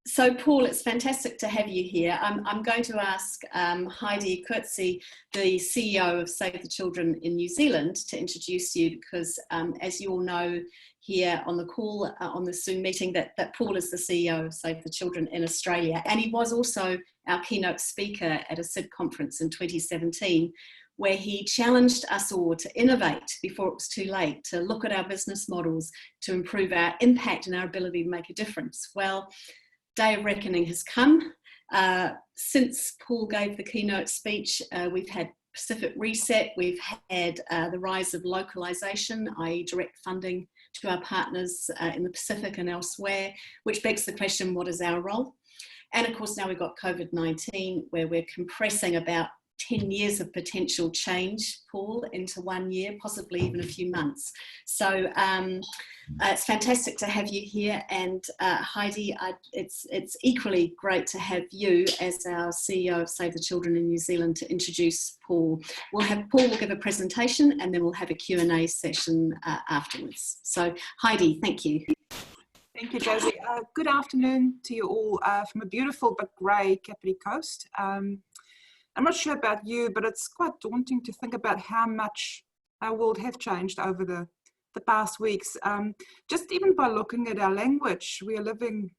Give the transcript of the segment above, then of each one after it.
So Paul, it's fantastic to have you here. I'm going to ask Heidi Coetzee, the CEO of Save the Children in New Zealand, to introduce you because as you all know here on the call, on the Zoom meeting, that Paul is the CEO of Save the Children in Australia. And he was also our keynote speaker at a CID conference in 2017, where he challenged us all to innovate before it was too late, to look at our business models, to improve our impact and our ability to make a difference. Well, Day of Reckoning has come. Since Paul gave the keynote speech, we've had Pacific Reset, we've had the rise of localisation, i.e. direct funding to our partners in the Pacific and elsewhere, which begs the question, what is our role? And of course, now we've got COVID-19, where we're compressing about 10 years of potential change, Paul, into 1 year, possibly even a few months. So it's fantastic to have you here. And Heidi, it's equally great to have you as our CEO of Save the Children in New Zealand to introduce Paul. Paul will give a presentation and then we'll have a Q&A session afterwards. So Heidi, thank you. Thank you, Josie. Good afternoon to you all from a beautiful but grey Kapiti Coast. I'm not sure about you, but it's quite daunting to think about how much our world has changed over the past weeks. Just even by looking at our language, we are living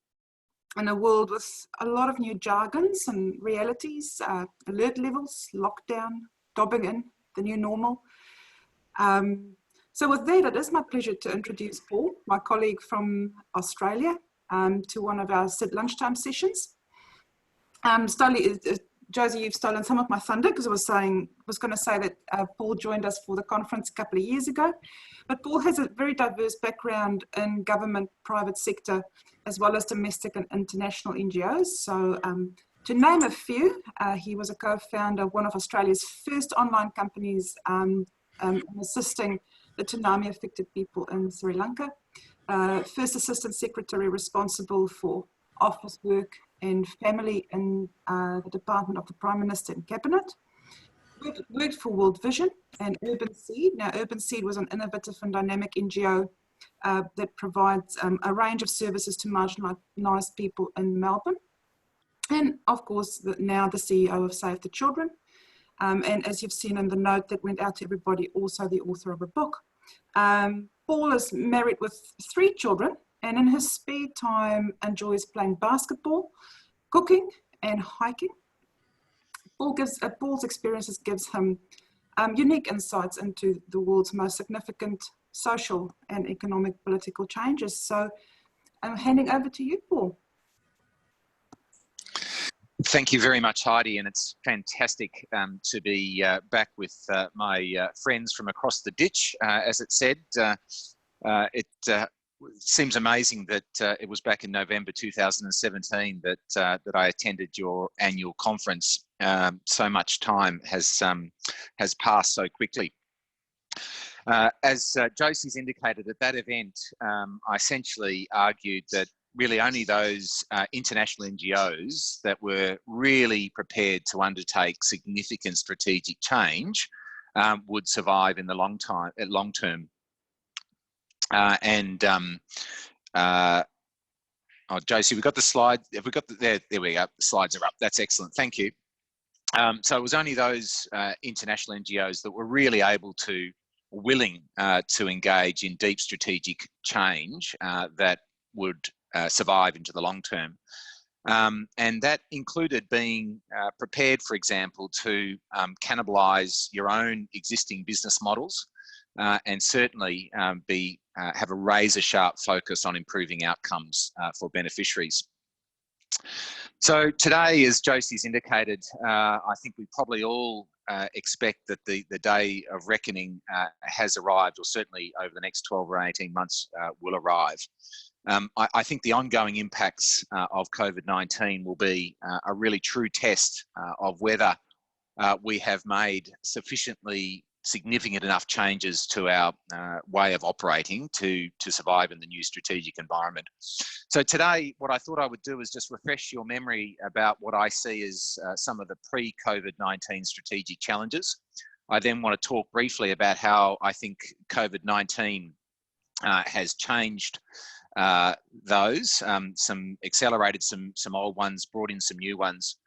in a world with a lot of new jargons and realities, alert levels, lockdown, dobbing in, the new normal. So with that, it is my pleasure to introduce Paul, my colleague from Australia, to one of our CID lunchtime sessions. Josie, you've stolen some of my thunder because I was going to say that Paul joined us for the conference a couple of years ago. But Paul has a very diverse background in government, private sector, as well as domestic and international NGOs. So to name a few, he was a co-founder of one of Australia's first online companies assisting the tsunami-affected people in Sri Lanka. First Assistant Secretary responsible for office work and family in the Department of the Prime Minister and Cabinet. Worked for World Vision and Urban Seed. Now, Urban Seed was an innovative and dynamic NGO that provides a range of services to marginalised people in Melbourne. And of course, now the CEO of Save the Children. And as you've seen in the note that went out to everybody, also the author of a book. Paul is married with 3 children, and in his spare time enjoys playing basketball, cooking and hiking. Paul's experiences gives him unique insights into the world's most significant social and economic political changes. So I'm handing over to you, Paul. Thank you very much, Heidi, and it's fantastic to be back with my friends from across the ditch, as it said. It seems amazing that it was back in November 2017 that I attended your annual conference. So much time has passed so quickly. As Josie's indicated, at that event, I essentially argued that really only those international NGOs that were really prepared to undertake significant strategic change would survive in the long term. Josie, we've got the slide. Have we got there we go. The slides are up. That's excellent. Thank you. So it was only those international NGOs that were really willing to engage in deep strategic change that would survive into the long term. And that included being prepared, for example, to cannibalise your own existing business models and certainly have a razor-sharp focus on improving outcomes for beneficiaries. So today, as Josie's indicated, I think we probably all expect that the day of reckoning has arrived, or certainly over the next 12 or 18 months will arrive. I think the ongoing impacts of COVID-19 will be a really true test of whether we have made sufficiently significant enough changes to our way of operating to survive in the new strategic environment. So today, what I thought I would do is just refresh your memory about what I see as some of the pre-COVID-19 strategic challenges. I then want to talk briefly about how I think COVID-19 has changed those, some accelerated some old ones, brought in some new ones,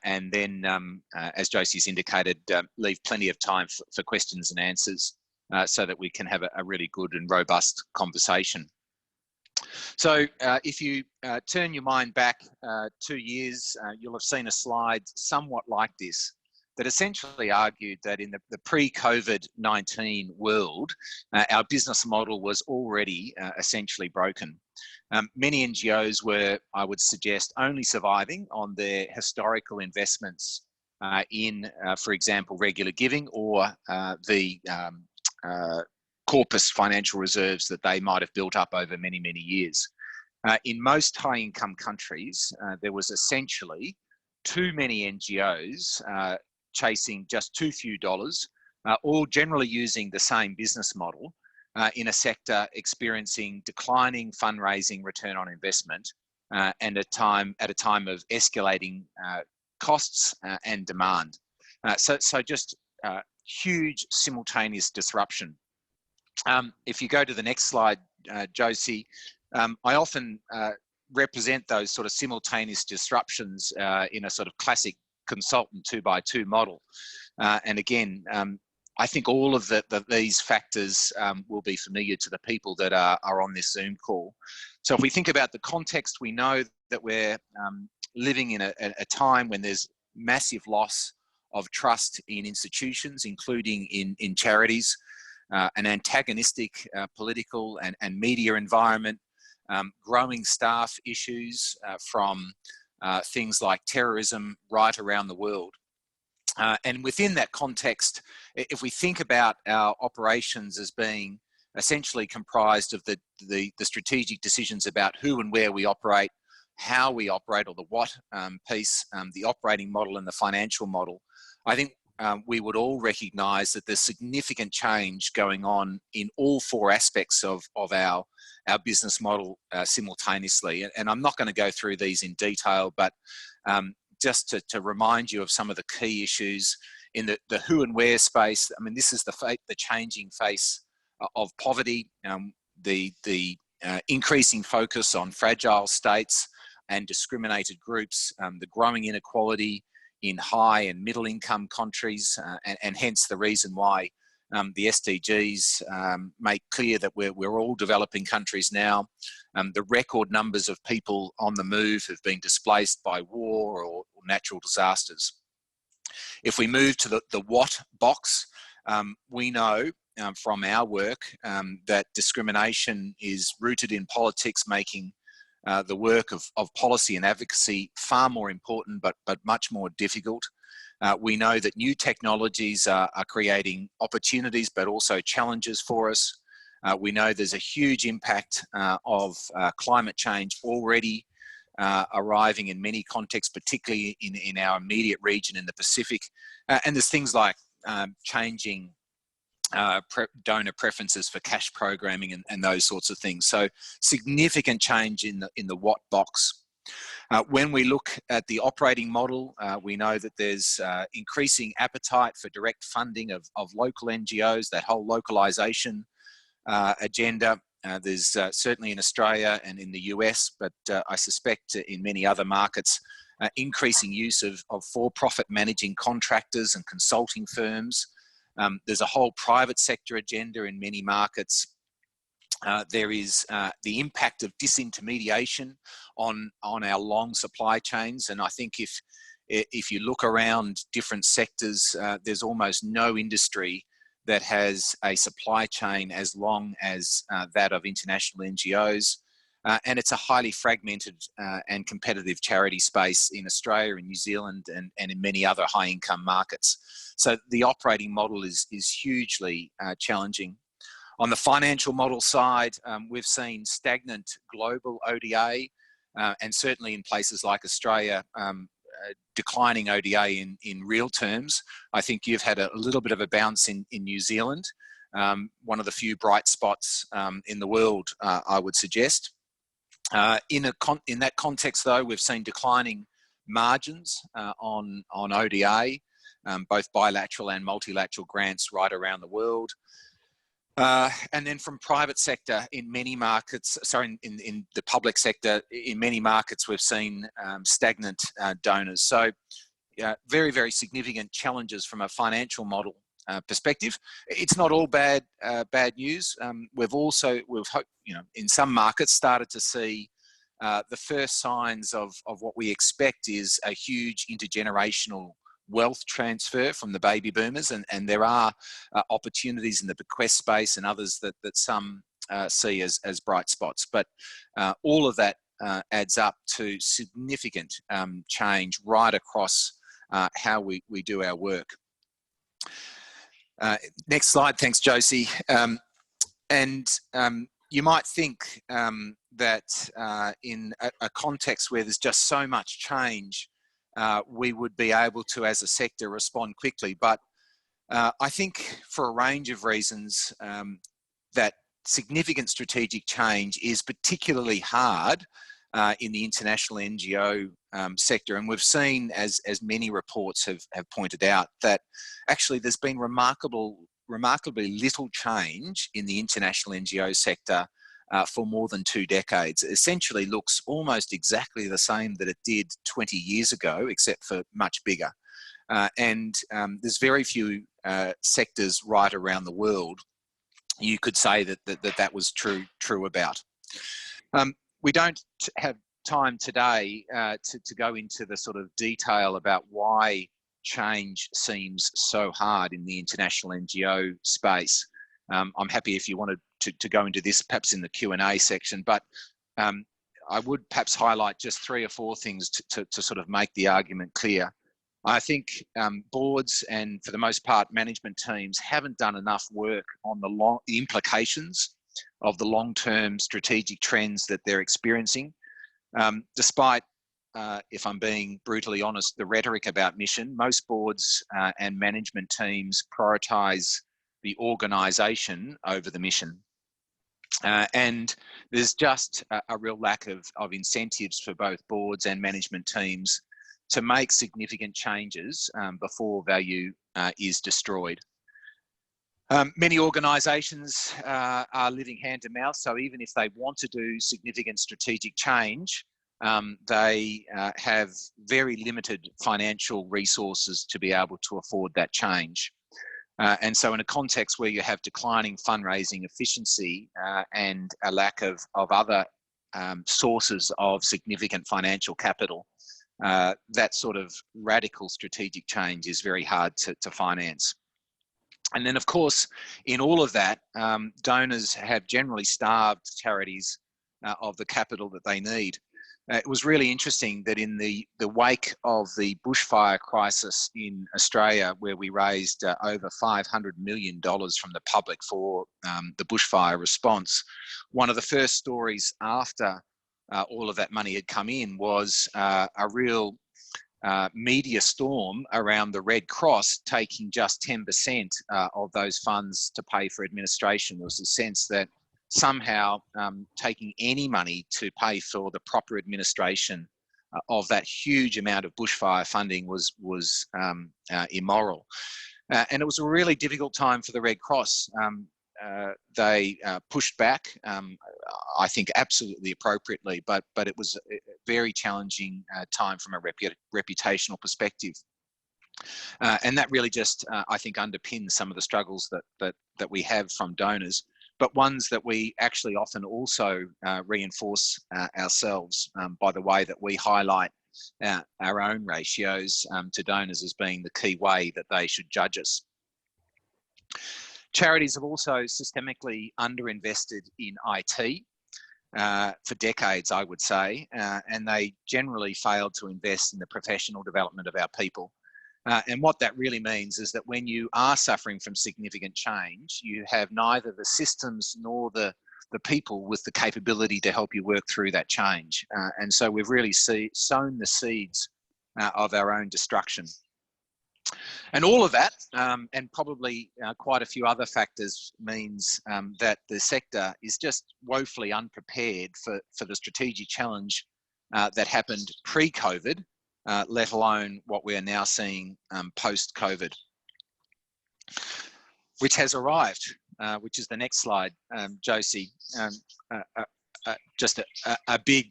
and then, as Josie's indicated, leave plenty of time for questions and answers so that we can have a really good and robust conversation. So if you turn your mind back 2 years, you'll have seen a slide somewhat like this that essentially argued that in the pre-COVID-19 world, our business model was already essentially broken. Many NGOs were, I would suggest, only surviving on their historical investments in, for example, regular giving or the corpus financial reserves that they might have built up over many, many years. In most high-income countries, there was essentially too many NGOs chasing just too few dollars, all generally using the same business model in a sector experiencing declining fundraising return on investment and at a time of escalating costs and demand. So just huge simultaneous disruption. If you go to the next slide, Josie, I often represent those sort of simultaneous disruptions in a sort of classic consultant 2x2 model. And again, I think all of these factors will be familiar to the people that are on this Zoom call. So if we think about the context, we know that we're living in a time when there's massive loss of trust in institutions, including in charities, an antagonistic political and media environment, growing staff issues from things like terrorism right around the world. And within that context, if we think about our operations as being essentially comprised of the strategic decisions about who and where we operate, how we operate, or the what piece, the operating model and the financial model, I think we would all recognise that there's significant change going on in all four aspects of our business model simultaneously. And I'm not going to go through these in detail, but just to remind you of some of the key issues in the who and where space. I mean, this is the changing face of poverty, the increasing focus on fragile states and discriminated groups, the growing inequality in high and middle income countries, and hence the reason why the SDGs make clear that we're all developing countries now. The record numbers of people on the move have been displaced by war or natural disasters. If we move to the what box, we know from our work that discrimination is rooted in politics, making the work of policy and advocacy far more important, but much more difficult. We know that new technologies are creating opportunities, but also challenges for us. We know there's a huge impact of climate change already arriving in many contexts, particularly in our immediate region in the Pacific. And there's things like changing donor preferences for cash programming and those sorts of things. So significant change in the what box. When we look at the operating model, we know that there's increasing appetite for direct funding of local NGOs, that whole localisation agenda. There's certainly in Australia and in the US, but I suspect in many other markets, increasing use of for-profit managing contractors and consulting firms. There's a whole private sector agenda in many markets. There is the impact of disintermediation on our long supply chains, and I think if you look around different sectors, there's almost no industry that has a supply chain as long as that of international NGOs, and it's a highly fragmented and competitive charity space in Australia and New Zealand and in many other high-income markets. So the operating model is hugely challenging. On the financial model side, we've seen stagnant global ODA, and certainly in places like Australia, declining ODA in real terms. I think you've had a little bit of a bounce in New Zealand, one of the few bright spots in the world, I would suggest. In that context, though, we've seen declining margins on ODA, both bilateral and multilateral grants right around the world. And then from private sector in many markets, sorry, in the public sector, in many markets, we've seen stagnant donors. So very, very significant challenges from a financial model perspective. It's not all bad news. We've in some markets started to see the first signs of what we expect is a huge intergenerational wealth transfer from the baby boomers, and there are opportunities in the bequest space and others that some see as bright spots. But all of that adds up to significant change right across how we do our work. Next slide, thanks Josie. You might think that in a context where there's just so much change, we would be able to, as a sector, respond quickly. But I think for a range of reasons, that significant strategic change is particularly hard in the international NGO sector. And we've seen, as many reports have pointed out, that actually there's been remarkably little change in the international NGO sector for more than 2 decades. It essentially looks almost exactly the same that it did 20 years ago, except for much bigger. And there's very few sectors right around the world you could say that was true about. We don't have time today to go into the sort of detail about why change seems so hard in the international NGO space. I'm happy if you wanted to go into this perhaps in the Q&A section, but I would perhaps highlight just 3 or 4 things to sort of make the argument clear. I think boards and, for the most part, management teams haven't done enough work on the implications of the long-term strategic trends that they're experiencing. Despite, if I'm being brutally honest, the rhetoric about mission, most boards and management teams prioritise the organisation over the mission. And there's just a real lack of incentives for both boards and management teams to make significant changes before value is destroyed. Many organisations are living hand to mouth, so even if they want to do significant strategic change, they have very limited financial resources to be able to afford that change. And so in a context where you have declining fundraising efficiency and a lack of other sources of significant financial capital, that sort of radical strategic change is very hard to finance. And then, of course, in all of that, donors have generally starved charities of the capital that they need. It was really interesting that in the wake of the bushfire crisis in Australia, where we raised over $500 million from the public for the bushfire response, one of the first stories after all of that money had come in was a real media storm around the Red Cross taking just 10% of those funds to pay for administration. There was a sense that somehow taking any money to pay for the proper administration of that huge amount of bushfire funding was immoral. And it was a really difficult time for the Red Cross. They pushed back, I think absolutely appropriately, but it was a very challenging time from a reputational perspective. And that really just, I think, underpins some of the struggles that we have from donors, but ones that we actually often also reinforce ourselves by the way that we highlight our own ratios to donors as being the key way that they should judge us. Charities have also systemically underinvested in IT for decades, I would say, and they generally failed to invest in the professional development of our people. And what that really means is that when you are suffering from significant change, you have neither the systems nor the people with the capability to help you work through that change. And so we've really sown the seeds of our own destruction. And all of that, and probably quite a few other factors, means that the sector is just woefully unprepared for the strategic challenge that happened pre-COVID, let alone what we are now seeing post-COVID, which has arrived. which is the next slide, Josie, just a big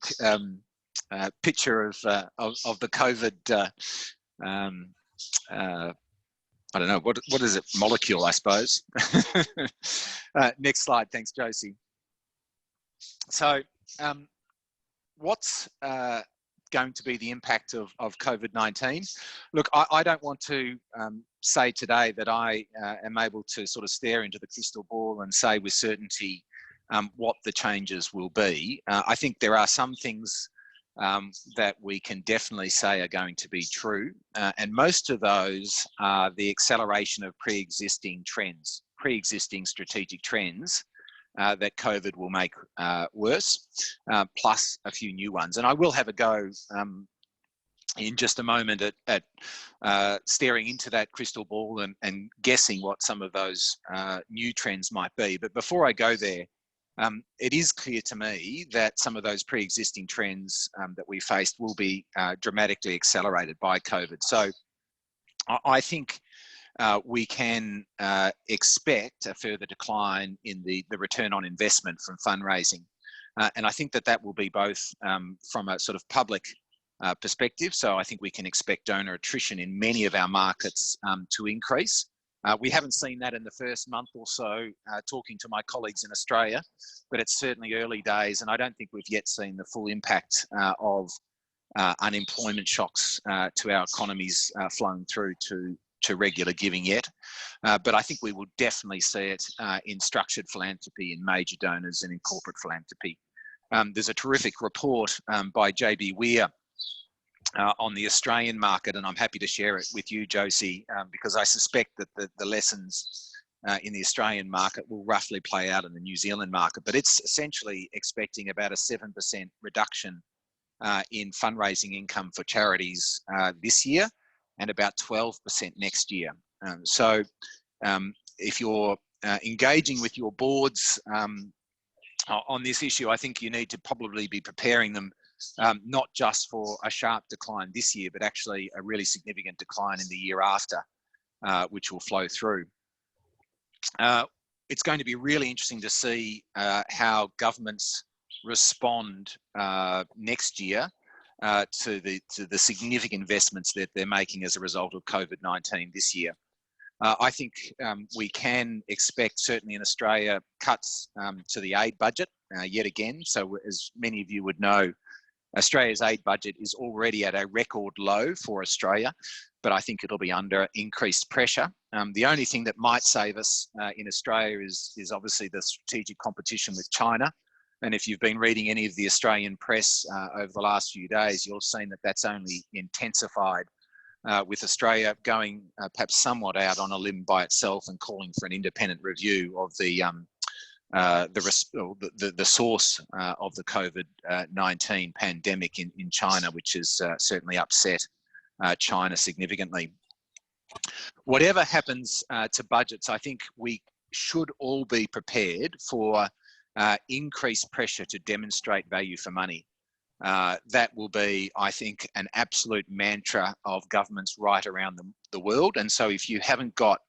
picture of the COVID. I don't know what is it? Molecule, I suppose. Next slide, thanks, Josie. So, what's going to be the impact of COVID-19? Look, I don't want to say today that I am able to sort of stare into the crystal ball and say with certainty what the changes will be. I think there are some things that we can definitely say are going to be true, and most of those are the acceleration of pre-existing trends, pre-existing strategic trends that COVID will make worse, plus a few new ones. And I will have a go in just a moment at staring into that crystal ball and guessing what some of those new trends might be. But before I go there, it is clear to me that some of those pre-existing trends that we faced will be dramatically accelerated by COVID. So I think we can expect a further decline in the return on investment from fundraising. And I think that will be both from a sort of public perspective. So I think we can expect donor attrition in many of our markets to increase. We haven't seen that in the first month or so, talking to my colleagues in Australia, but it's certainly early days, and I don't think we've yet seen the full impact of unemployment shocks to our economies flowing through to regular giving yet. But I think we will definitely see it in structured philanthropy, in major donors, and in corporate philanthropy. There's a terrific report by JB Weir on the Australian market, and I'm happy to share it with you, Josie, because I suspect that the lessons in the Australian market will roughly play out in the New Zealand market. But it's essentially expecting about a 7% reduction in fundraising income for charities this year, and about 12% next year. So if you're engaging with your boards on this issue, I think you need to probably be preparing them not just for a sharp decline this year, but actually a really significant decline in the year after, which will flow through. It's going to be really interesting to see how governments respond next year to the significant investments that they're making as a result of COVID-19 this year. I think we can expect, certainly in Australia, cuts to the aid budget yet again. So as many of you would know, Australia's aid budget is already at a record low for Australia, but I think it'll be under increased pressure. The only thing that might save us in Australia is obviously the strategic competition with China. And if you've been reading any of the Australian press over the last few days, you'll have seen that that's only intensified, with Australia going perhaps somewhat out on a limb by itself and calling for an independent review of the source of the COVID-19 pandemic in China, which has certainly upset China significantly. Whatever happens to budgets, I think we should all be prepared for increased pressure to demonstrate value for money. That will be, I think, an absolute mantra of governments right around the world. And so if you haven't got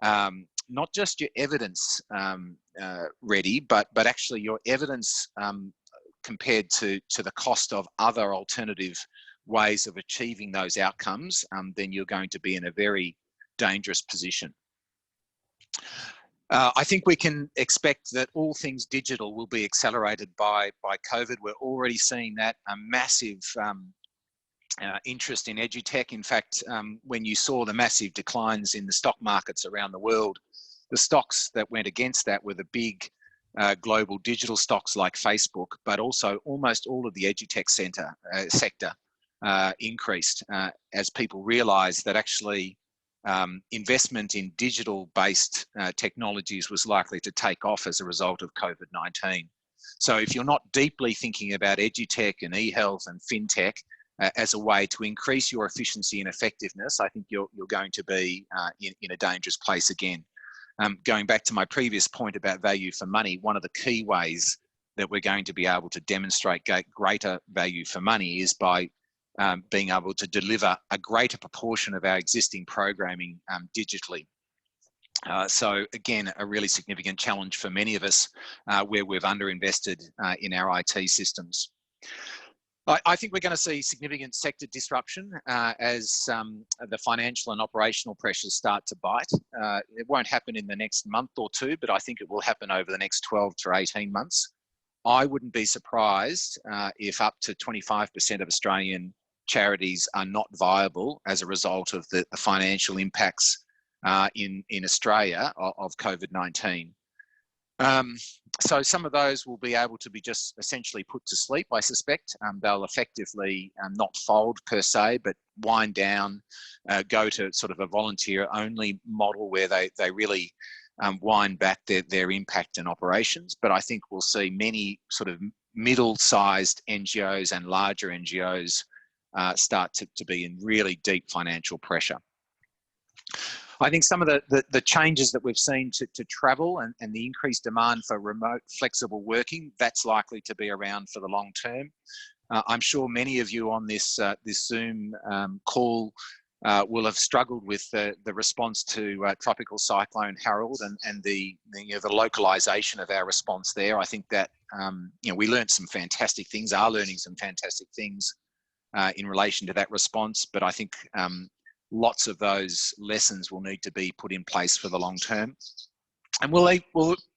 not just your evidence ready, but actually your evidence compared to the cost of other alternative ways of achieving those outcomes, then you're going to be in a very dangerous position. I think we can expect that all things digital will be accelerated by COVID. We're already seeing that, a massive interest in edutech. In fact, when you saw the massive declines in the stock markets around the world, the stocks that went against that were the big global digital stocks like Facebook, but also almost all of the edutech sector increased as people realised that actually investment in digital-based technologies was likely to take off as a result of COVID-19. So if you're not deeply thinking about edutech and e-health and fintech as a way to increase your efficiency and effectiveness, I think you're going to be in a dangerous place again. Going back to my previous point about value for money, one of the key ways that we're going to be able to demonstrate greater value for money is by being able to deliver a greater proportion of our existing programming digitally. So again, a really significant challenge for many of us where we've underinvested in our IT systems. I think we're going to see significant sector disruption as the financial and operational pressures start to bite. It won't happen in the next month or two, but I think it will happen over the next 12 to 18 months. I wouldn't be surprised if up to 25% of Australian charities are not viable as a result of the financial impacts in Australia of COVID-19. So some of those will be able to be just essentially put to sleep, I suspect. They'll effectively not fold per se, but wind down, go to sort of a volunteer-only model where they really wind back their impact and operations. But I think we'll see many sort of middle-sized NGOs and larger NGOs start to be in really deep financial pressure. I think some of the changes that we've seen to travel and the increased demand for remote flexible working, that's likely to be around for the long term. I'm sure many of you on this Zoom call will have struggled with the response to Tropical Cyclone Harold and the localisation of our response there. I think that we learned some fantastic things, are learning some fantastic things in relation to that response, but I think lots of those lessons will need to be put in place for the long term. And we'll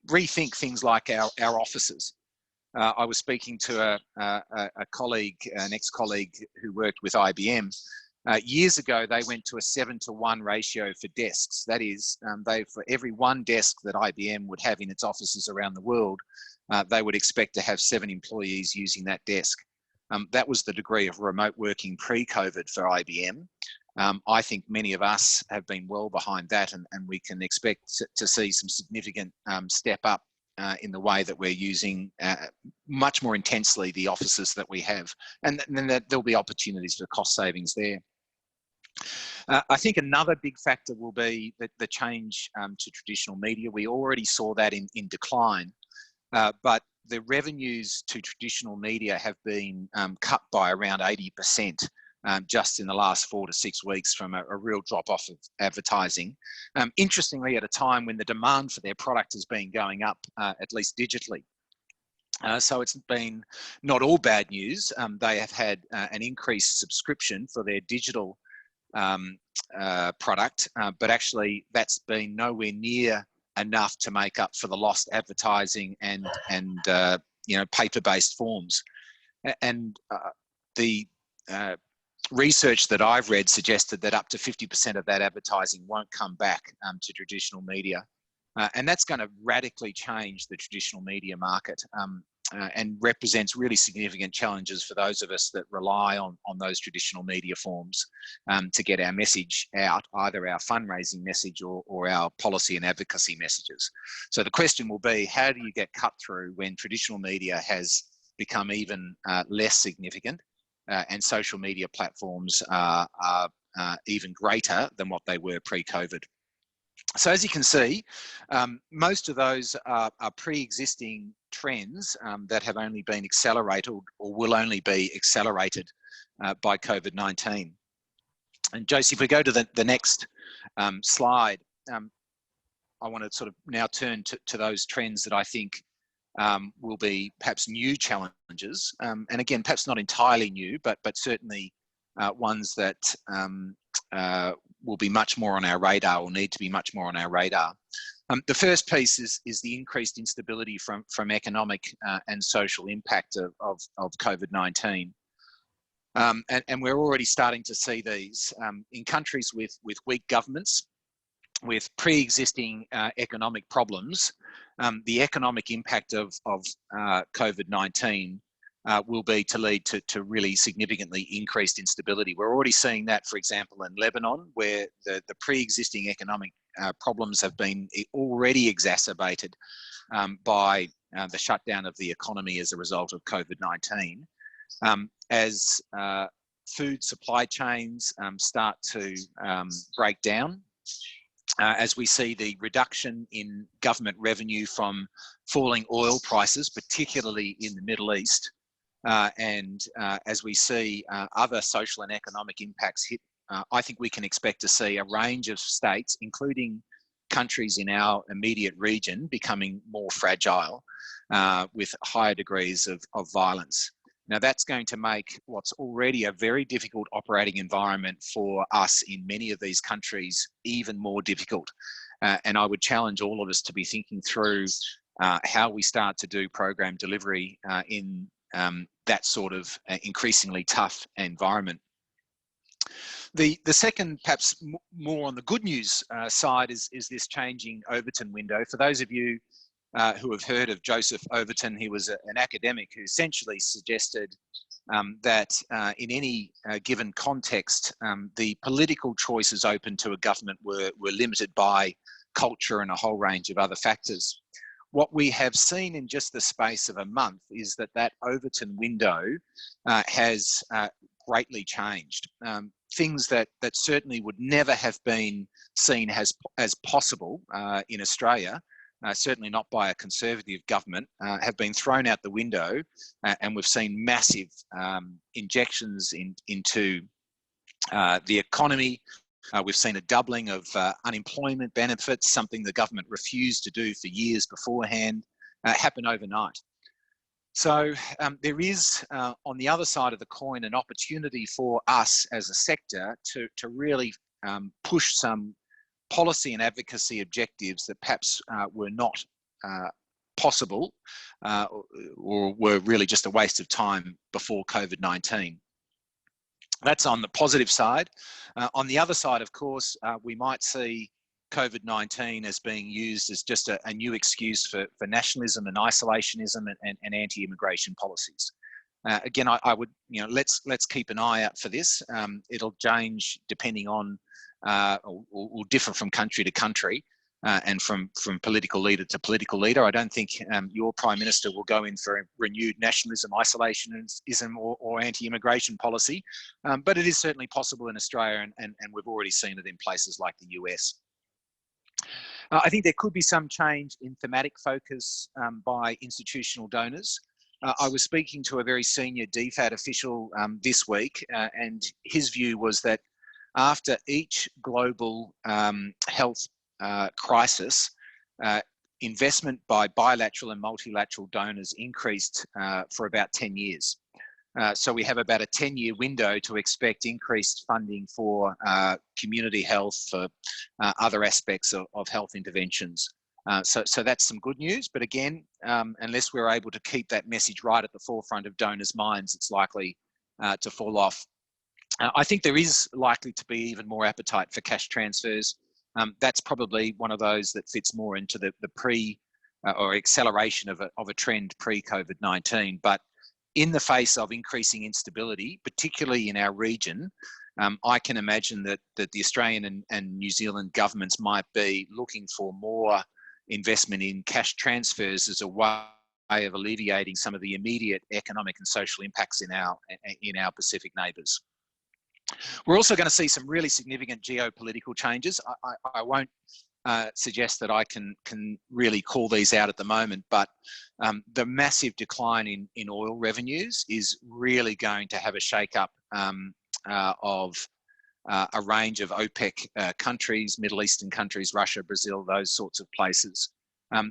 rethink things like our offices. I was speaking to a colleague, an ex-colleague who worked with IBM. Years ago, they went to a 7-to-1 ratio for desks. That is, for every one desk that IBM would have in its offices around the world, they would expect to have 7 employees using that desk. That was the degree of remote working pre-COVID for IBM. I think many of us have been well behind that, and we can expect to see some significant step up in the way that we're using much more intensely the offices that we have, and then there'll be opportunities for cost savings there. I think another big factor will be the change to traditional media. We already saw that in decline, but the revenues to traditional media have been cut by around 80%. Just in the last 4 to 6 weeks from a real drop-off of advertising. Interestingly, at a time when the demand for their product has been going up, at least digitally. So it's been not all bad news. They have had an increased subscription for their digital product, but actually that's been nowhere near enough to make up for the lost advertising and paper-based forms. And the research that I've read suggested that up to 50% of that advertising won't come back to traditional media. And that's going to radically change the traditional media market and represents really significant challenges for those of us that rely on those traditional media forms to get our message out, either our fundraising message or our policy and advocacy messages. So the question will be, how do you get cut through when traditional media has become even less significant? And social media platforms are even greater than what they were pre-COVID. So as you can see, most of those are pre-existing trends that have only been accelerated or will only be accelerated by COVID-19. And Josie, if we go to the next slide, I want to sort of now turn to those trends that I think will be perhaps new challenges, and again, perhaps not entirely new, but certainly ones that will be much more on our radar or need to be much more on our radar. The first piece is the increased instability from economic and social impact of COVID-19. And we're already starting to see these in countries with weak governments, with pre-existing economic problems. The economic impact of COVID-19 will be to lead to really significantly increased instability. We're already seeing that, for example, in Lebanon, where the pre-existing economic problems have been already exacerbated by the shutdown of the economy as a result of COVID-19. As food supply chains start to break down, as we see the reduction in government revenue from falling oil prices, particularly in the Middle East, and as we see other social and economic impacts hit, I think we can expect to see a range of states, including countries in our immediate region becoming more fragile with higher degrees of violence. Now, that's going to make what's already a very difficult operating environment for us in many of these countries even more difficult. And I would challenge all of us to be thinking through how we start to do program delivery in that sort of increasingly tough environment. The second, perhaps more on the good news side, is this changing Overton window. For those of you who have heard of Joseph Overton, he was an academic who essentially suggested that in any given context, the political choices open to a government were limited by culture and a whole range of other factors. What we have seen in just the space of a month is that Overton window has greatly changed. Things that certainly would never have been seen as possible in Australia, certainly not by a Conservative government, have been thrown out the window, and we've seen massive injections into the economy. We've seen a doubling of unemployment benefits, something the government refused to do for years beforehand, happen overnight. So there is, on the other side of the coin, an opportunity for us as a sector to really push some policy and advocacy objectives that perhaps were not possible or were really just a waste of time before COVID-19. That's on the positive side. On the other side, of course, we might see COVID-19 as being used as just a new excuse for nationalism and isolationism and anti-immigration policies. Again, I would, let's keep an eye out for this. It'll change depending on, or differ from country to country, and from political leader to political leader. I don't think your Prime Minister will go in for a renewed nationalism, isolationism or anti-immigration policy, but it is certainly possible in Australia, and we've already seen it in places like the US. I think there could be some change in thematic focus by institutional donors. I was speaking to a very senior DFAT official this week, and his view was that after each global health crisis, investment by bilateral and multilateral donors increased for about 10 years. So we have about a 10-year window to expect increased funding for community health, for other aspects of health interventions. So that's some good news. But again, unless we're able to keep that message right at the forefront of donors' minds, it's likely to fall off. I think there is likely to be even more appetite for cash transfers. That's probably one of those that fits more into the or acceleration of a trend pre-COVID-19. But in the face of increasing instability, particularly in our region, I can imagine that the Australian and New Zealand governments might be looking for more investment in cash transfers as a way of alleviating some of the immediate economic and social impacts in our Pacific neighbours. We're also going to see some really significant geopolitical changes. I won't suggest that I can really call these out at the moment, but the massive decline in oil revenues is really going to have a shake-up of a range of OPEC countries, Middle Eastern countries, Russia, Brazil, those sorts of places.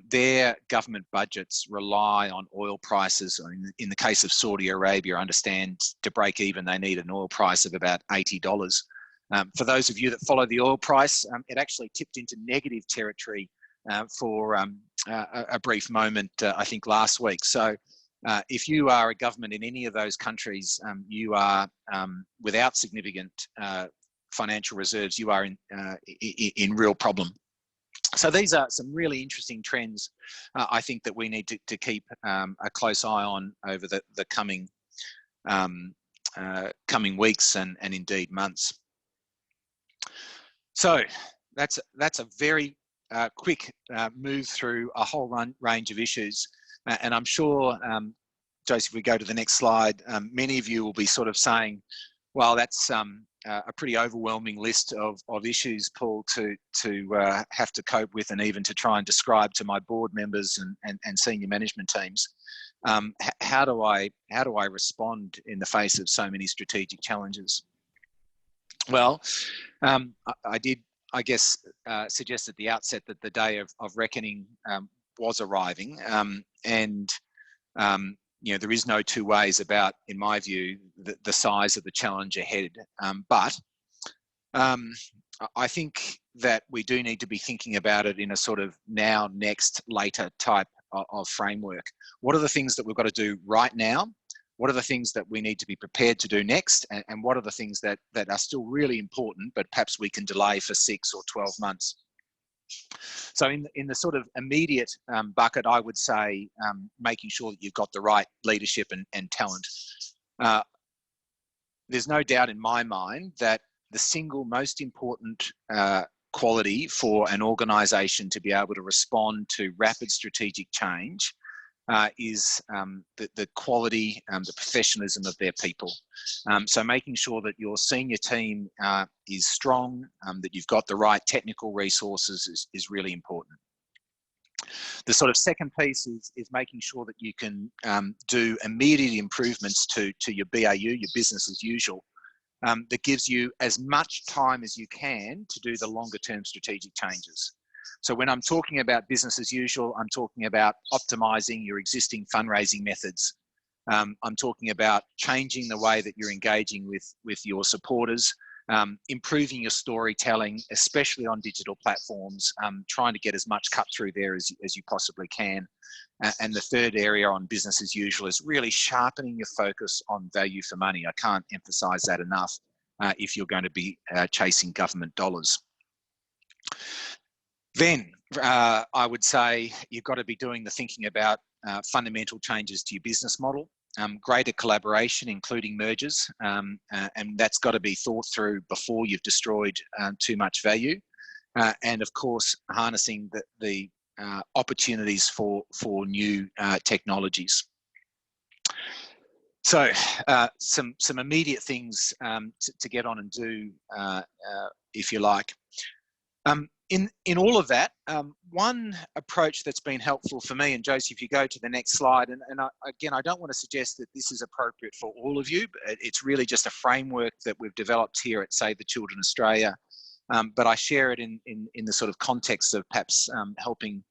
Their government budgets rely on oil prices. In the case of Saudi Arabia, I understand to break even, they need an oil price of about $80. For those of you that follow the oil price, it actually tipped into negative territory for a brief moment, I think last week. So if you are a government in any of those countries, you are without significant financial reserves, you are in real problem. So these are some really interesting trends, I think, that we need to keep a close eye on over the coming weeks and indeed months. So that's a very quick move through a whole range of issues, and I'm sure, Joseph, if we go to the next slide, many of you will be sort of saying, well, that's a pretty overwhelming list of issues, Paul, to have to cope with, and even to try and describe to my board members and senior management teams. How do I respond in the face of so many strategic challenges? Well, I I guess, suggest at the outset that the day of reckoning was arriving, and you know, there is no two ways about, in my view, the size of the challenge ahead. But I think that we do need to be thinking about it in a sort of now, next, later type of framework. What are the things that we've got to do right now? What are the things that we need to be prepared to do next? And what are the things that are still really important, but perhaps we can delay for 6 or 12 months? So in the sort of immediate bucket, I would say making sure that you've got the right leadership and talent. There's no doubt in my mind that the single most important quality for an organisation to be able to respond to rapid strategic change is the quality, the professionalism of their people. So making sure that your senior team is strong, that you've got the right technical resources is really important. The sort of second piece is making sure that you can do immediate improvements to your BAU, your business as usual, that gives you as much time as you can to do the longer term strategic changes. So when I'm talking about business as usual, I'm talking about optimizing your existing fundraising methods. I'm talking about changing the way that you're engaging with your supporters, improving your storytelling, especially on digital platforms, trying to get as much cut through there as you possibly can. And the third area on business as usual is really sharpening your focus on value for money. I can't emphasize that enough if you're going to be chasing government dollars. Then I would say you've got to be doing the thinking about fundamental changes to your business model, greater collaboration, including mergers, and that's got to be thought through before you've destroyed too much value. And of course, harnessing the opportunities for new technologies. So some immediate things to get on and do, if you like. In all of that, one approach that's been helpful for me, and Josie, if you go to the next slide, and again, I don't want to suggest that this is appropriate for all of you, but it's really just a framework that we've developed here at Save the Children Australia, but I share it in the sort of context of perhaps helping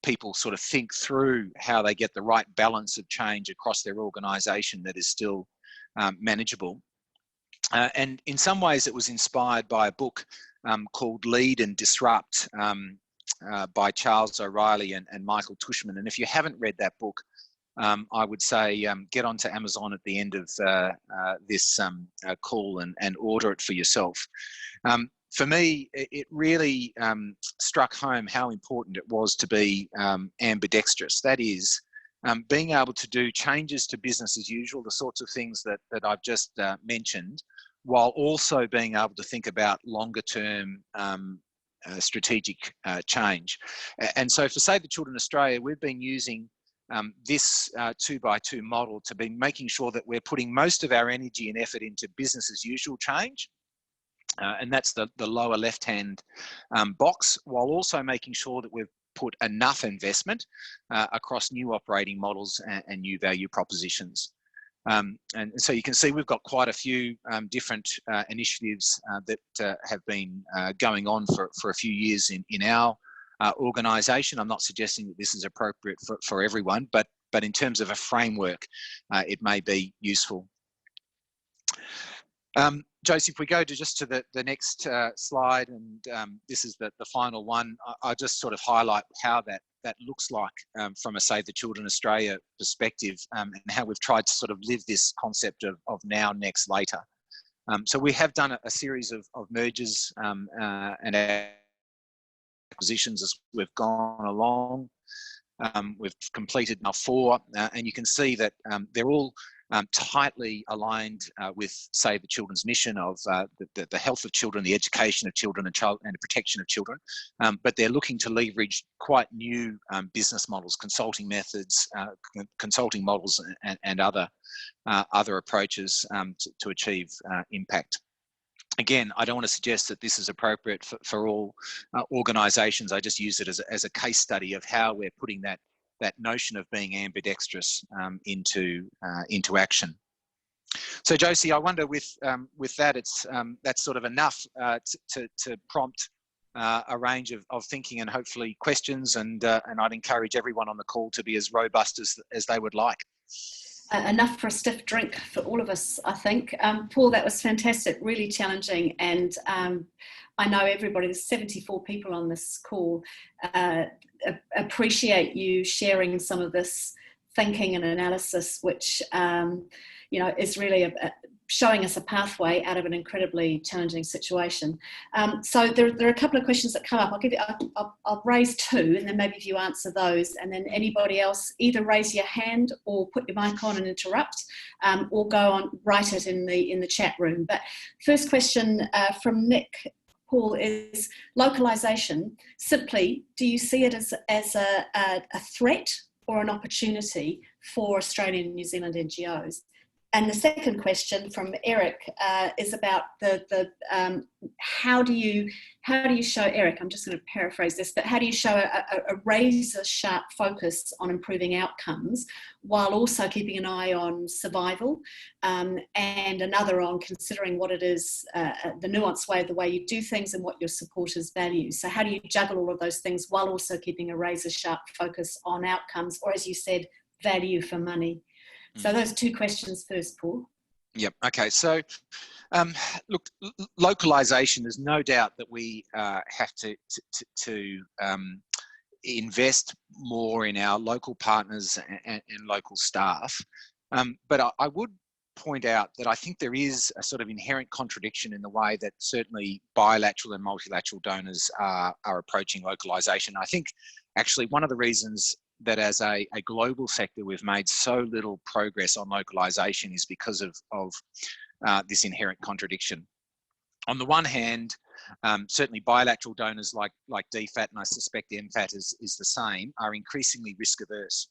people sort of think through how they get the right balance of change across their organisation that is still manageable. And in some ways it was inspired by a book called Lead and Disrupt by Charles O'Reilly and Michael Tushman. And if you haven't read that book, I would say get onto Amazon at the end of this call and order it for yourself. For me, it really struck home how important it was to be ambidextrous. That is, being able to do changes to business as usual, the sorts of things that I've just mentioned, while also being able to think about longer term strategic change. And so for Save the Children Australia, we've been using this 2x2 model to be making sure that we're putting most of our energy and effort into business as usual change. And that's the lower left-hand box, while also making sure that we've put enough investment across new operating models and new value propositions. And so you can see we've got quite a few different initiatives that have been going on for a few years in our organisation. I'm not suggesting that this is appropriate for everyone, but in terms of a framework, it may be useful. Josie, if we go to the next slide, and this is the final one, I'll just sort of highlight how that looks like from a Save the Children Australia perspective, and how we've tried to sort of live this concept of now, next, later. So we have done a series of mergers and acquisitions as we've gone along. We've completed now 4, and you can see that they're all tightly aligned with Save the Children's mission of the health of children, the education of children, and the protection of children. But they're looking to leverage quite new business models, consulting methods, consulting models, and other approaches to achieve impact. Again, I don't want to suggest that this is appropriate for all organisations. I just use it as a case study of how we're putting that notion of being ambidextrous into action. So Josie, I wonder with that, that's sort of enough to prompt a range of thinking and hopefully questions, and I'd encourage everyone on the call to be as robust as they would like. Enough for a stiff drink for all of us, I think. Paul, that was fantastic, really challenging, and I know everybody, there's 74 people on this call, appreciate you sharing some of this thinking and analysis, which you know, is really showing us a pathway out of an incredibly challenging situation. So there are a couple of questions that come up. I'll raise two, and then maybe if you answer those, and then anybody else either raise your hand or put your mic on and interrupt, or go on, write it in the chat room. But first question from Nick. Paul, is localisation simply, do you see it as a threat or an opportunity for Australian and New Zealand NGOs? And the second question from Eric is about how do you show, Eric, I'm just going to paraphrase this, but how do you show a razor sharp focus on improving outcomes while also keeping an eye on survival, and another on considering what it is, the nuanced way of the way you do things and what your supporters value. So how do you juggle all of those things while also keeping a razor sharp focus on outcomes, or as you said, value for money? So those two questions first, Paul. Yep. Okay. So, look, localisation. There's no doubt that we have to invest more in our local partners and local staff. But I would point out that I think there is a sort of inherent contradiction in the way that certainly bilateral and multilateral donors are approaching localisation. I think actually one of the reasons that as a global sector we've made so little progress on localisation is because of this inherent contradiction. On the one hand, certainly bilateral donors like DFAT, and I suspect MFAT is the same, are increasingly risk averse.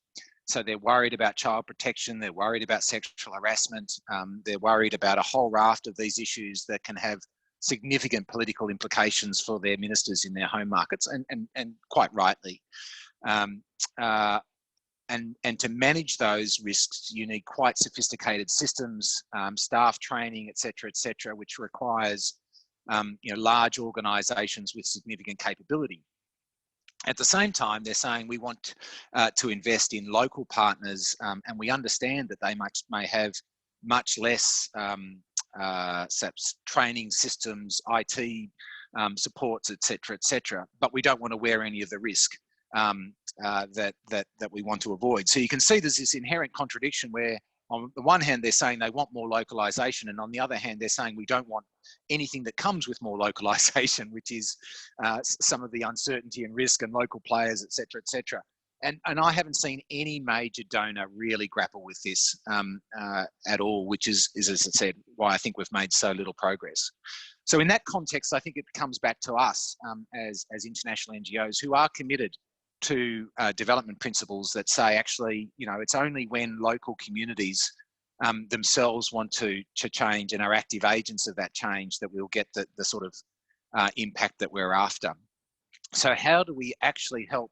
So they're worried about child protection, they're worried about sexual harassment, they're worried about a whole raft of these issues that can have significant political implications for their ministers in their home markets, and quite rightly. And to manage those risks, you need quite sophisticated systems, staff training, et cetera, which requires large organisations with significant capability. At the same time, they're saying we want to invest in local partners, and we understand that they may have much less training systems, IT supports, et cetera, but we don't want to wear any of the risk that we want to avoid. So you can see there's this inherent contradiction where on the one hand they're saying they want more localisation, and on the other hand they're saying we don't want anything that comes with more localisation, which is some of the uncertainty and risk and local players, et cetera. And I haven't seen any major donor really grapple with this at all, which is, as I said, why I think we've made so little progress. So in that context, I think it comes back to us as international NGOs who are committed to development principles that say, actually, it's only when local communities themselves want to change and are active agents of that change that we'll get the sort of impact that we're after. So how do we actually help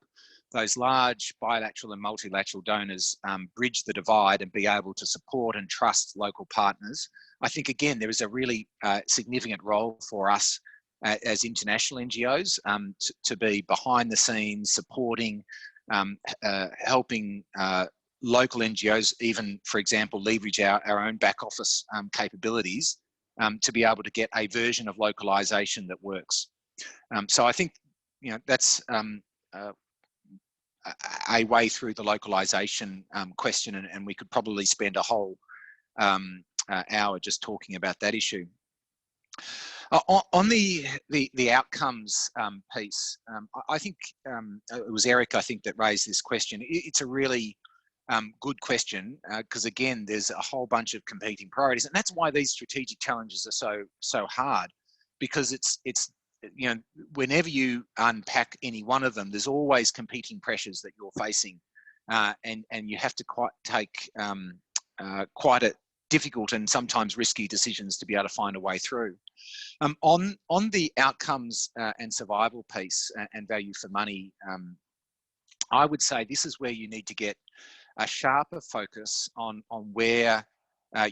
those large bilateral and multilateral donors bridge the divide and be able to support and trust local partners? I think, again, there is a really significant role for us as international NGOs to be behind the scenes, supporting, helping local NGOs, even, for example, leverage our own back office capabilities to be able to get a version of localisation that works. So I think, that's a way through the localisation question, and we could probably spend a whole hour just talking about that issue. On the outcomes piece, I think it was Eric, I think, that raised this question. It's a really good question because, again, there's a whole bunch of competing priorities, and that's why these strategic challenges are so hard, because it's whenever you unpack any one of them, there's always competing pressures that you're facing, and you have to take quite a difficult and sometimes risky decisions to be able to find a way through. On the outcomes and survival piece and value for money, I would say this is where you need to get a sharper focus on where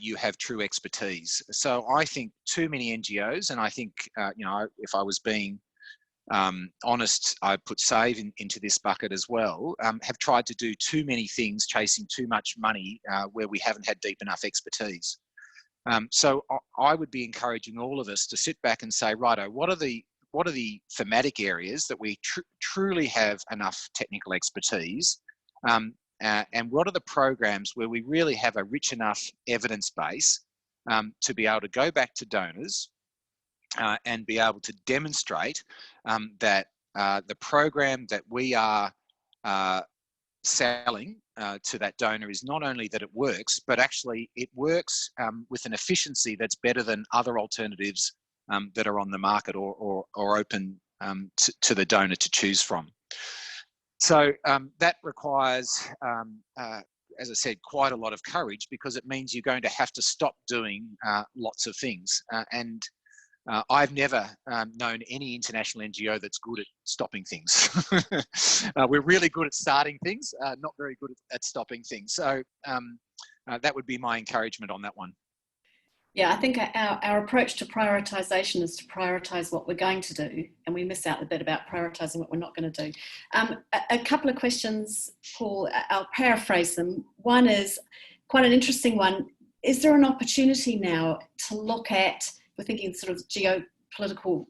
you have true expertise. So I think too many NGOs, and I think, you know, if I was being honest, I put SAVE into this bucket as well, have tried to do too many things, chasing too much money where we haven't had deep enough expertise. So I would be encouraging all of us to sit back and say, righto, what are the thematic areas that we truly have enough technical expertise, and what are the programs where we really have a rich enough evidence base to be able to go back to donors and be able to demonstrate that the program that we are selling to that donor is not only that it works, but actually it works with an efficiency that's better than other alternatives that are on the market or open to the donor to choose from. So that requires, as I said, quite a lot of courage, because it means you're going to have to stop doing lots of things. And I've never known any international NGO that's good at stopping things. We're really good at starting things, not very good at stopping things. So that would be my encouragement on that one. Yeah, I think our approach to prioritisation is to prioritise what we're going to do, and we miss out the bit about prioritising what we're not going to do. A couple of questions, Paul, I'll paraphrase them. One is quite an interesting one. Is there an opportunity now to look at, we're thinking sort of geopolitical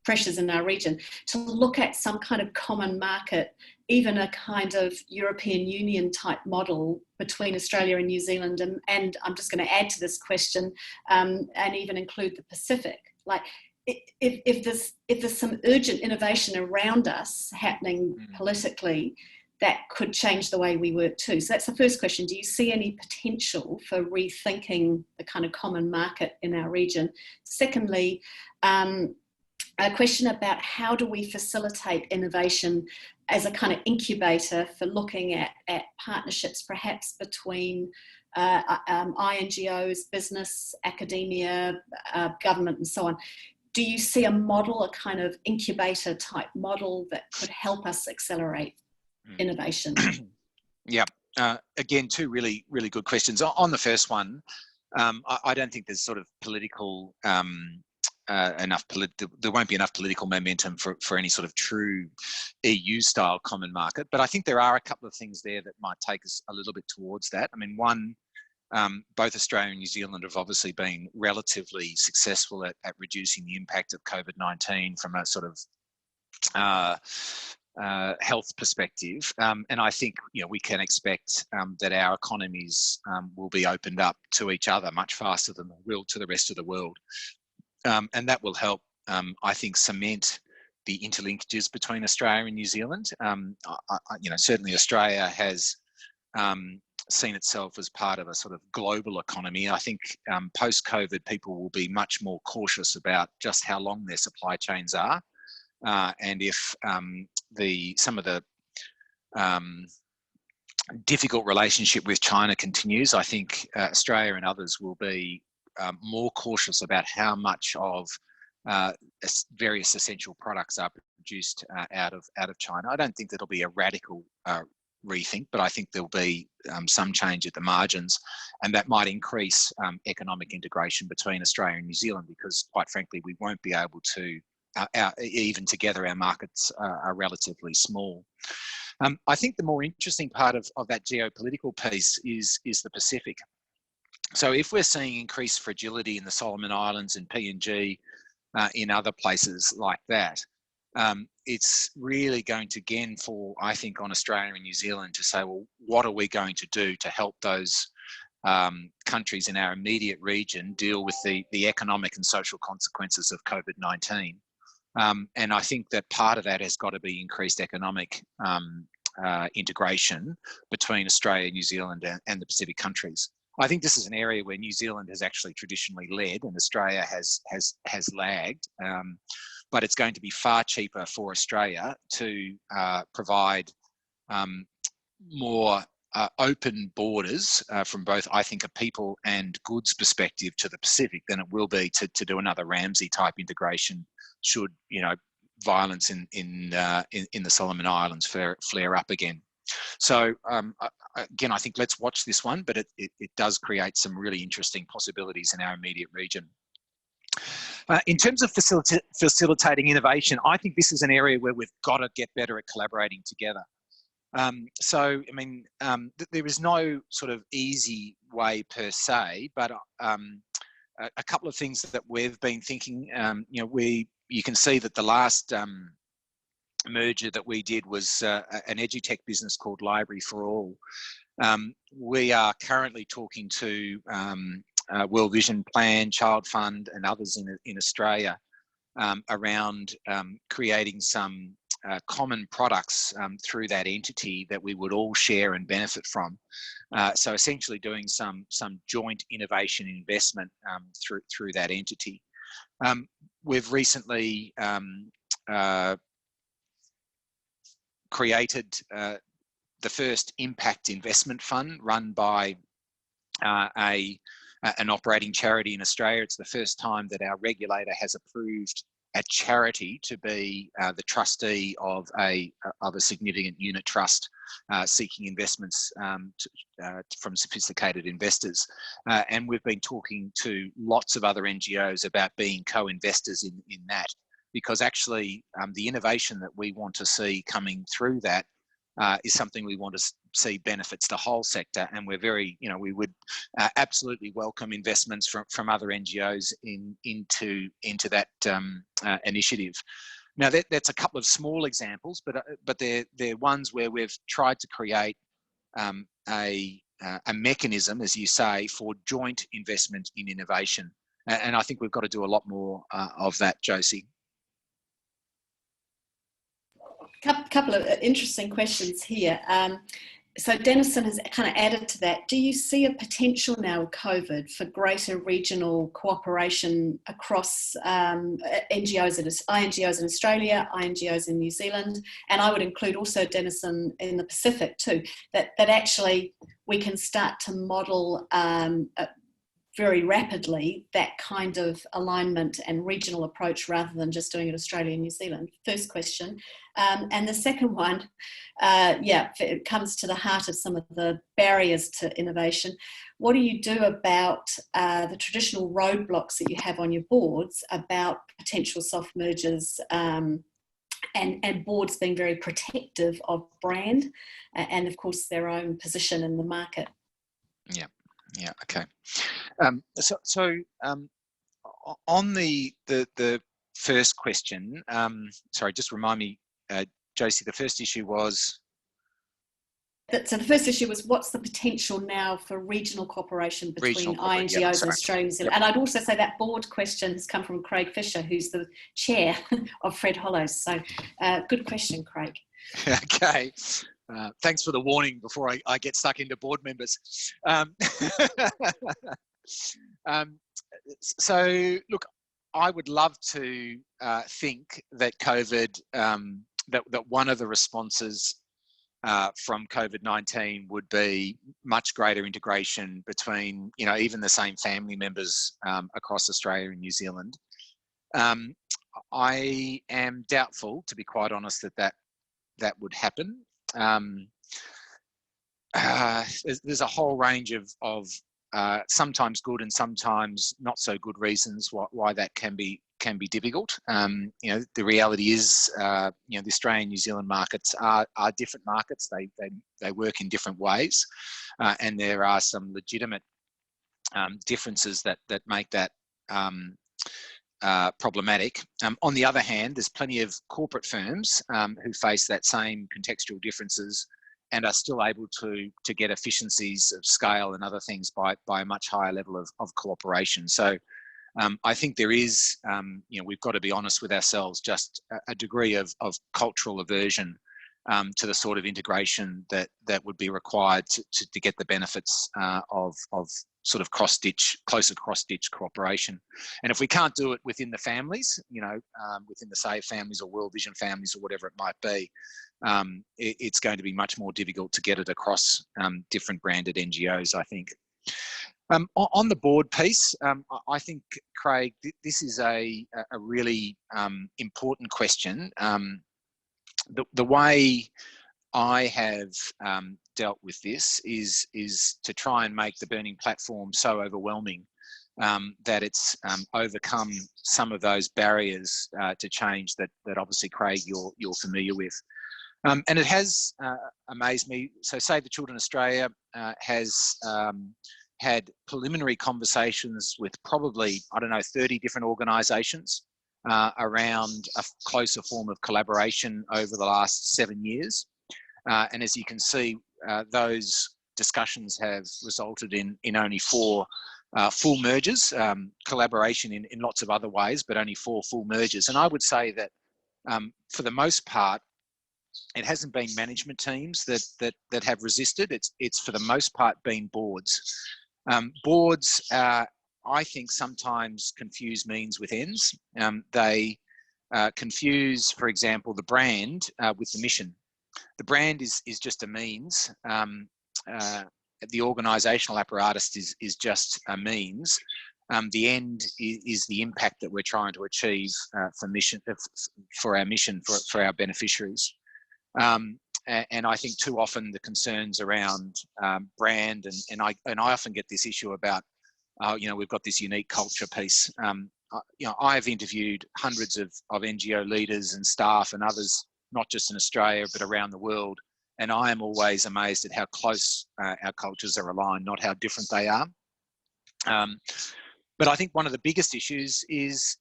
pressures in our region, to look at some kind of common market, even a kind of European Union type model between Australia and New Zealand, and I'm just going to add to this question, and even include the Pacific. Like, if there's some urgent innovation around us happening politically, that could change the way we work too. So that's the first question. Do you see any potential for rethinking the kind of common market in our region? Secondly, a question about how do we facilitate innovation as a kind of incubator for looking at partnerships perhaps between INGOs, business, academia, government and so on. Do you see a model, a kind of incubator type model that could help us accelerate innovation? Yeah, again, two really good questions. On the first one, I don't think there's sort of political there won't be enough political momentum for any sort of true EU style common market, but I think there are a couple of things there that might take us a little bit towards that. I mean, one, both Australia and New Zealand have obviously been relatively successful at reducing the impact of COVID-19 from a sort of health perspective, and I think, you know, we can expect that our economies will be opened up to each other much faster than they will to the rest of the world, and that will help, I think, cement the interlinkages between Australia and New Zealand. You know, certainly Australia has seen itself as part of a sort of global economy. I think post-COVID, people will be much more cautious about just how long their supply chains are. And if some of the difficult relationship with China continues, I think Australia and others will be more cautious about how much of various essential products are produced out of China. I don't think that'll be a radical rethink, but I think there'll be some change at the margins, and that might increase economic integration between Australia and New Zealand, because quite frankly, we won't be able to even together, our markets are relatively small. I think the more interesting part of that geopolitical piece is the Pacific. So if we're seeing increased fragility in the Solomon Islands and PNG, in other places like that, it's really going to again fall, I think, on Australia and New Zealand to say, well, what are we going to do to help those countries in our immediate region deal with the economic and social consequences of COVID-19? And I think that part of that has got to be increased economic integration between Australia, New Zealand and the Pacific countries. I think this is an area where New Zealand has actually traditionally led and Australia has lagged, but it's going to be far cheaper for Australia to provide more open borders from both, I think, a people and goods perspective to the Pacific than it will be to do another Ramsey type integration should, you know, violence in the Solomon Islands flare up again. So again, I think let's watch this one, but it does create some really interesting possibilities in our immediate region. In terms of facilitating innovation, I think this is an area where we've got to get better at collaborating together. So, I mean, there is no sort of easy way per se, but a couple of things that we've been thinking, you know, you can see that the last merger that we did was an edutech business called Library for All. We are currently talking to World Vision Plan, Child Fund and others in Australia around creating some common products through that entity that we would all share and benefit from. So essentially doing some joint innovation investment through that entity. We've recently created the first impact investment fund run by an operating charity in Australia. It's the first time that our regulator has approved a charity to be the trustee of a significant unit trust seeking investments from sophisticated investors. And we've been talking to lots of other NGOs about being co-investors in that, because actually the innovation that we want to see coming through that is something we want to see benefits the whole sector, and we're very, you know, we would absolutely welcome investments from other NGOs into that initiative. Now that's a couple of small examples, but they're ones where we've tried to create a mechanism, as you say, for joint investment in innovation, and I think we've got to do a lot more of that, Josie. Couple of interesting questions here. So Denison has kind of added to that. Do you see a potential now with COVID for greater regional cooperation across INGOs in Australia, INGOs in New Zealand, and I would include also Denison in the Pacific too, that actually we can start to model very rapidly that kind of alignment and regional approach rather than just doing it Australia and New Zealand? First question. And the second one, it comes to the heart of some of the barriers to innovation. What do you do about the traditional roadblocks that you have on your boards about potential soft mergers and boards being very protective of brand and of course their own position in the market? Yeah, okay. So on the first question, sorry, just remind me, Josie, the first issue was? So the first issue was, what's the potential now for regional cooperation between INGOs and Australia and New Zealand? And I'd also say that board question has come from Craig Fisher, who's the chair of Fred Hollows. So good question, Craig. Okay. Thanks for the warning before I get stuck into board members. So look, I would love to think that COVID, that one of the responses from COVID-19 would be much greater integration between, you know, even the same family members across Australia and New Zealand. I am doubtful, to be quite honest, that would happen. There's a whole range of sometimes good and sometimes not so good reasons why that can be difficult. You know, the reality is, you know, the Australian and New Zealand markets are different markets. They work in different ways, and there are some legitimate differences that make that problematic. On the other hand, there's plenty of corporate firms who face that same contextual differences and are still able to get efficiencies of scale and other things by a much higher level of cooperation. So I think there is, you know, we've got to be honest with ourselves, just a degree of cultural aversion to the sort of integration that would be required to get the benefits of sort of closer cross-stitch cooperation. And if we can't do it within the families, you know, within the SAVE families or World Vision families or whatever it might be, it's going to be much more difficult to get it across different branded NGOs, I think. On the board piece, I think, Craig, this is a really important question. The way I have dealt with this is to try and make the burning platform so overwhelming that it's overcome some of those barriers to change that obviously, Craig, you're familiar with. And it has amazed me. So Save the Children Australia has had preliminary conversations with probably, I don't know, 30 different organisations around a closer form of collaboration over the last 7 years. And as you can see, those discussions have resulted in only 4 full mergers, collaboration in lots of other ways, but only 4 full mergers. And I would say that for the most part, it hasn't been management teams that have resisted. It's for the most part been boards. Boards, I think, sometimes confuse means with ends. They confuse, for example, the brand with the mission. The brand is just a means. The organisational apparatus is just a means. The end is the impact that we're trying to achieve for our mission, for our beneficiaries. And I think too often the concerns around brand, and I often get this issue about, we've got this unique culture piece. I've interviewed hundreds of NGO leaders and staff and others, not just in Australia, but around the world. And I am always amazed at how close our cultures are aligned, not how different they are. But I think one of the biggest issues is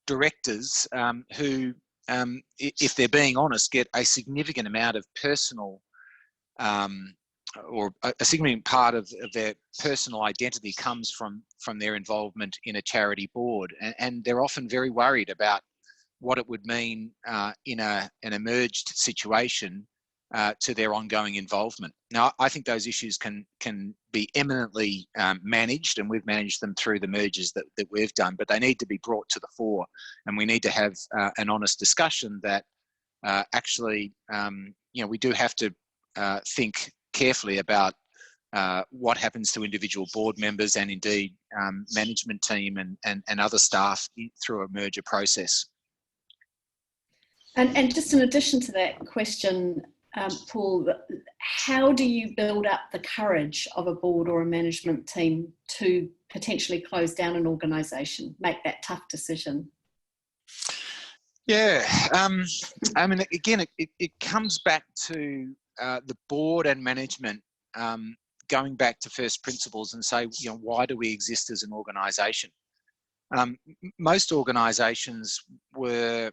directors who, if they're being honest, get a significant amount of personal or a significant part of their personal identity comes from their involvement in a charity board. And they're often very worried about what it would mean in an emerged situation to their ongoing involvement. Now, I think those issues can be eminently managed, and we've managed them through the mergers that we've done, but they need to be brought to the fore, and we need to have an honest discussion that actually, we do have to think carefully about what happens to individual board members and indeed management team and other staff through a merger process. And just in addition to that question, Paul, how do you build up the courage of a board or a management team to potentially close down an organisation, make that tough decision? Yeah, I mean, again, it comes back to the board and management going back to first principles and say, why do we exist as an organisation? Most organisations were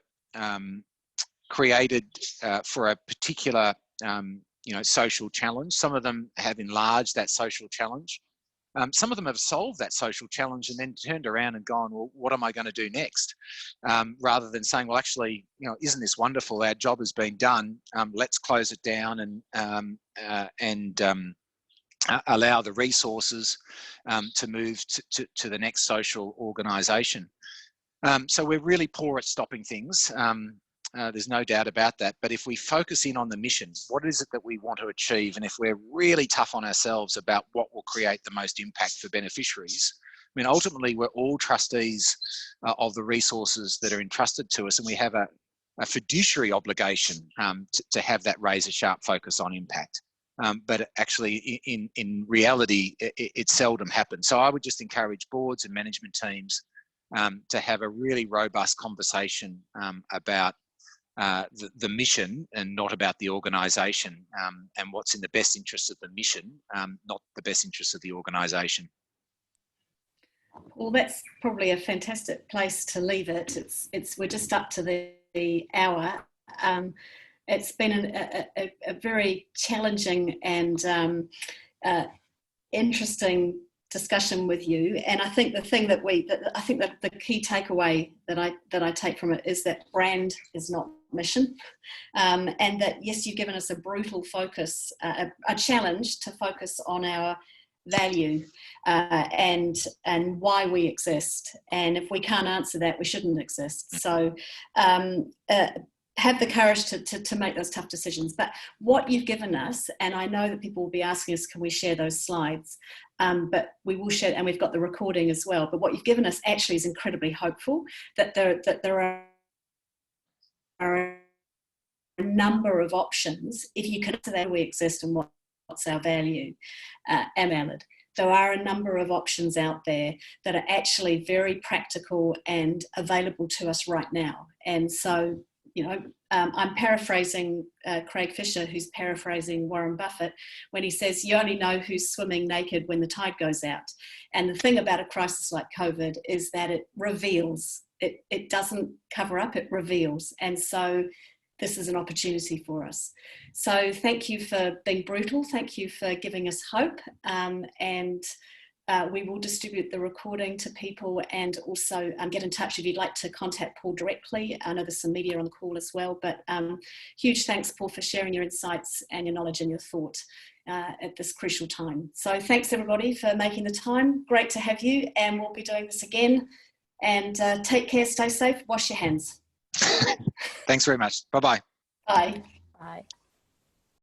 created for a particular, social challenge. Some of them have enlarged that social challenge. Some of them have solved that social challenge and then turned around and gone, well, what am I going to do next? Rather than saying, well, actually, isn't this wonderful? Our job has been done. Let's close it down and allow the resources to move to the next social organisation. So we're really poor at stopping things. There's no doubt about that. But if we focus in on the mission, what is it that we want to achieve? And if we're really tough on ourselves about what will create the most impact for beneficiaries, I mean, ultimately, we're all trustees of the resources that are entrusted to us, and we have a fiduciary obligation to have that razor-sharp focus on impact. But actually, in reality, it seldom happens. So I would just encourage boards and management teams to have a really robust conversation about the mission and not about the organisation, and what's in the best interest of the mission, not the best interest of the organisation. Well, that's probably a fantastic place to leave it. We're just up to the hour. It's been a very challenging and interesting discussion with you, and I think the thing that the key takeaway that I take from it is that brand is not mission, and that yes, you've given us a brutal focus, a challenge to focus on our value and why we exist, and if we can't answer that, we shouldn't exist. So have the courage to make those tough decisions. But what you've given us, and I know that people will be asking us, can we share those slides? But we will share, and we've got the recording as well. But what you've given us actually is incredibly hopeful, that there are a number of options. If you consider that we exist and what's our value, Alid, there are a number of options out there that are actually very practical and available to us right now. And so, you know, I'm paraphrasing Craig Fisher, who's paraphrasing Warren Buffett, when he says, you only know who's swimming naked when the tide goes out. And the thing about a crisis like COVID is that it reveals. It doesn't cover up, it reveals. And so this is an opportunity for us. So thank you for being brutal. Thank you for giving us hope. We will distribute the recording to people, and also get in touch if you'd like to contact Paul directly. I know there's some media on the call as well, but huge thanks, Paul, for sharing your insights and your knowledge and your thought at this crucial time. So thanks everybody for making the time. Great to have you, and we'll be doing this again. And take care, stay safe, wash your hands. Thanks very much. Bye-bye. Bye. Bye.